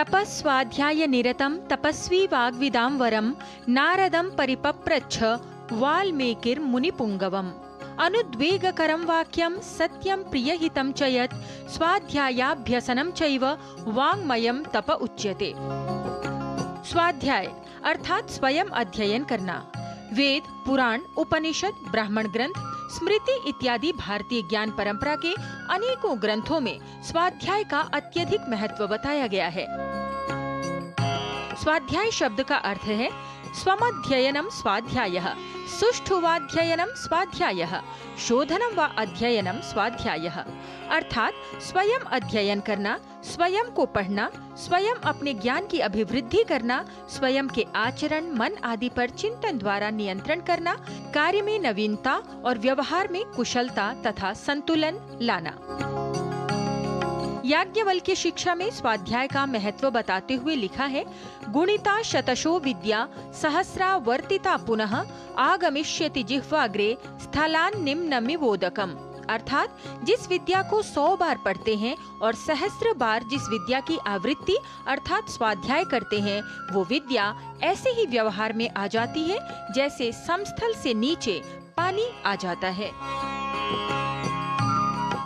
तपस्वाध्याय निरतं तपस्वी वाग्विदां वरं नारदं परिपप्रच्छ वाल्मीकिर्मुनिपुङ्गवम्। अनुद्वेगकरं वाक्यं सत्यं प्रियहितं च यत् स्वाध्यायाभ्यसनं चैव वाङ्मयं तप उच्यते। स्वाध्याय अर्थात स्वयं अध्ययन करना। वेद, पुराण, उपनिषद, ब्राह्मण ग्रंथ, स्मृति इत्यादि भारतीय ज्ञान परंपरा के अनेकों ग्रंथों में स्वाध्याय का अत्यधिक महत्व बताया गया है। स्वाध्याय शब्द का अर्थ है स्वमध्ययनम स्वाध्यायः, सुष्ठुवाध्ययनम स्वाध्यायः, शोधनम व अध्ययनम स्वाध्यायः। अर्थात स्वयं अध्ययन करना, स्वयं को पढ़ना, स्वयं अपने ज्ञान की अभिवृद्धि करना, स्वयं के आचरण, मन आदि पर चिंतन द्वारा नियंत्रण करना, कार्य में नवीनता और व्यवहार में कुशलता तथा संतुलन लाना। याज्ञवल्क्य की शिक्षा में स्वाध्याय का महत्व बताते हुए लिखा है, गुणिता शतशो विद्या सहस्रा वर्तिता पुनः आगमिष्यति जिह्वाग्रे स्थलान निम्नमिवोदकम्। अर्थात जिस विद्या को 100 बार पढ़ते हैं और सहस्र बार जिस विद्या की आवृत्ति अर्थात स्वाध्याय करते हैं, वो विद्या ऐसे ही व्यवहार में आ जाती है जैसे समस्थल से नीचे पानी आ जाता है।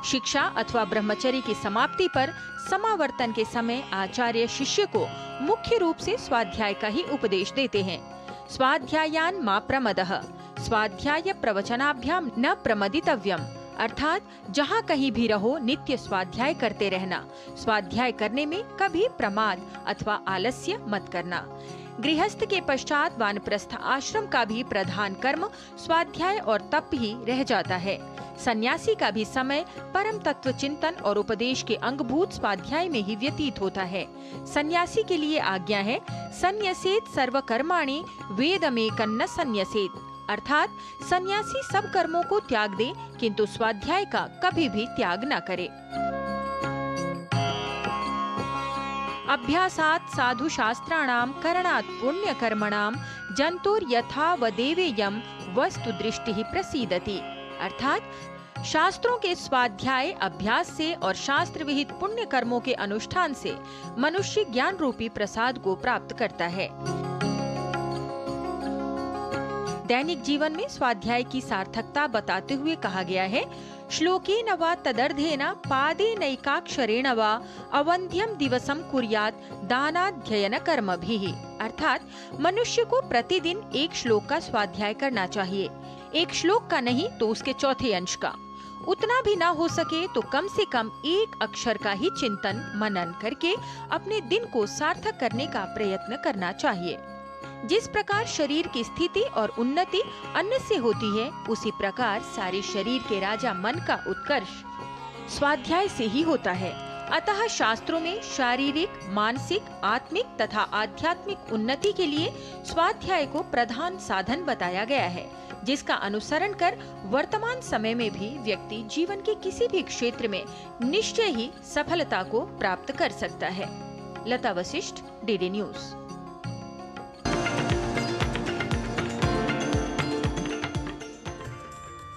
शिक्षा अथवा ब्रह्मचर्य की समाप्ति पर समावर्तन के समय आचार्य शिष्य को मुख्य रूप से स्वाध्याय का ही उपदेश देते हैं। स्वाध्यायान मा प्रमदः, स्वाध्याय प्रवचनाभ्याम न प्रमदितव्यम। अर्थात जहाँ कहीं भी रहो नित्य स्वाध्याय करते रहना, स्वाध्याय करने में कभी प्रमाद अथवा आलस्य मत करना। गृहस्थ के पश्चात वानप्रस्थ आश्रम का भी प्रधान कर्म स्वाध्याय और तप ही रह जाता है। सन्यासी का भी समय परम तत्व चिंतन और उपदेश के अंगभूत स्वाध्याय में ही व्यतीत होता है। सन्यासी के लिए आज्ञा है, संन्यसेत सर्व कर्माणि वेदमेकन्न संन्यसेत। अर्थात सन्यासी सब कर्मों को त्याग दे किंतु स्वाध्याय का कभी भी त्याग न करे। अभ्यासात् साधु शास्त्राणाम करणात् पुण्य कर्मणाम जंतुर यथा वदेवेयम वस्तु दृष्टि ही प्रसीदति। अर्थात शास्त्रों के स्वाध्याय अभ्यास से और शास्त्र विहित पुण्य कर्मों के अनुष्ठान से मनुष्य ज्ञान रूपी प्रसाद को प्राप्त करता है। दैनिक जीवन में स्वाध्याय की सार्थकता बताते हुए कहा गया है, श्लोकेन वा तदर्थेन पादेनैकाक्षरेण वा अवन्ध्यं दिवसं कुर्यात् दानाध्ययन कर्मभिः। अर्थात मनुष्य को प्रतिदिन एक श्लोक का स्वाध्याय करना चाहिए। एक श्लोक का नहीं तो उसके चौथे अंश का। उतना भी ना हो सके तो कम से कम एक अक्षर का ही चिंतन मनन करके अपने दिन को सार्थक करने का प्रयत्न करना चाहिए। जिस प्रकार शरीर की स्थिति और उन्नति अन्न से होती है, उसी प्रकार सारे शरीर के राजा मन का उत्कर्ष स्वाध्याय से ही होता है। अतः शास्त्रों में शारीरिक, मानसिक, आत्मिक तथा आध्यात्मिक उन्नति के लिए स्वाध्याय को प्रधान साधन बताया गया है, जिसका अनुसरण कर वर्तमान समय में भी व्यक्ति जीवन के किसी भी क्षेत्र में निश्चय ही सफलता को प्राप्त कर सकता है। लता वशिष्ठ, डीडी न्यूज।